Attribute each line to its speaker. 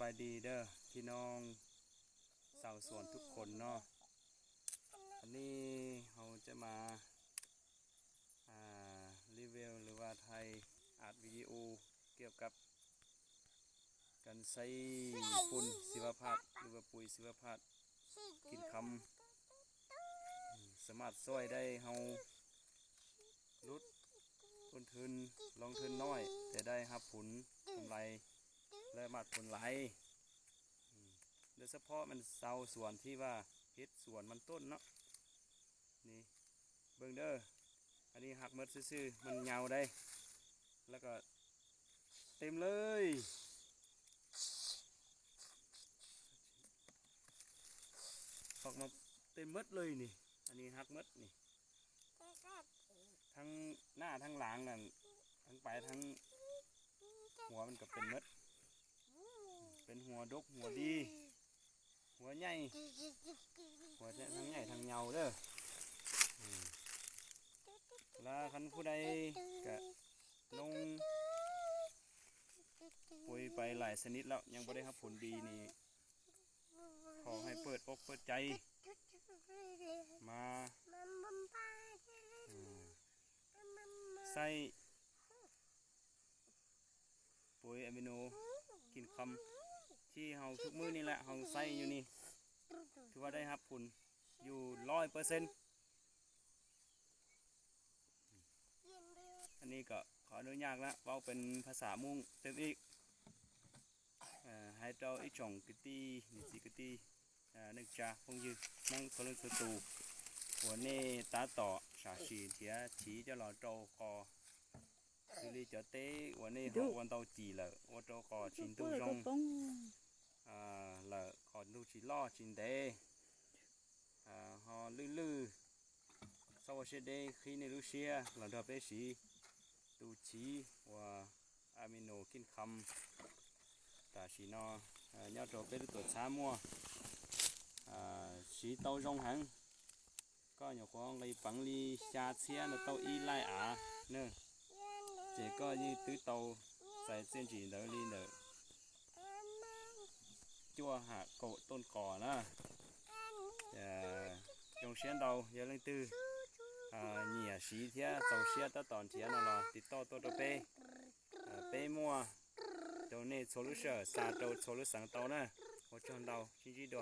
Speaker 1: บายดีเด้อพี่น้องชาวสวนทุกคนเนาะวันนี้เราจะมารีวิวหรือว่าไทยอัดวิดีโอเกี่ยวกับการใช้ปุ๋ยชีวภาพหรือว่าปุ๋ยชีวภาพกินคำสามารถช่วยได้เราลดต้นทุนลงทุนน้อยแต่ได้รับผลกำไรและมาผลหลายโดยเฉพาะมันเศร้าส่วนที่ว่าเฮ็ดส่วนมันต้นเนาะนี่เบิ่งเด้ออันนี้หักเมดซื่อๆมันยาวได้แล้วก็เต็มเลยออกมาเต็มเมดเลยนี่อันนี้หักเมดนี่ทั้งหน้าทั้งหลังนั่นทั้งปลายทั้งหัวมันก็เป็นเมดเป็นหัวดกหัวดีหัวใหญ่หัวทั้งใหญ่ทั้งเงาเด้อแล้วคันผู้ใดก็ลงปุ๋ยไปหลายชนิดแล้วยังไม่ได้รับผลดีนี่ขอให้เปิดอกเปิดใจมาใส่ปุ๋ยอะมิโนกินคำที่เฮาทุกมื้อนี่แหละเฮาใส่อยู่นี่ถือว่าได้รับผลอยู่100%อันนี้ก็ขออนุญาตแล้วเว้าเป็นภาษามุ่งเต็มอีกให้เจ้าอีจ่องกึตีนี่สิกึตีนึกจ้าพงยืนนั่งโทรศัพท์วันนี้ตาต่อสาสีเทียฉีจะรอโจกอxử lý cho tếวันนี้họ quan tàu chỉ là ô tô có chín tu rong là còn tu chỉ lo chín tế họ lư lư sau khi đây khi này Lucia là đợt bé sĩ tu chỉ và amino kinh khăm ta chỉ nó nhau cho bé tuổi xa mua sĩ tàu rong hàng có nhiều con lấy bằng ly xa xe là tàu y lại nữa chỉ có như tứ tàuใส่เส้นจีนเดอร์ลีเนอร์จั่วหาโกต้นก่อนะยงเชียนเราเยอะเลยตื้อเหนียสีเทียเตาเชียตตอนเทียนั่นหรอติดต่อตัวเป้เป้มัวเจ้าเนี่ยโซลูเชอร์ซาโตโซลูสังเตานะหัวชนเราชี้จีด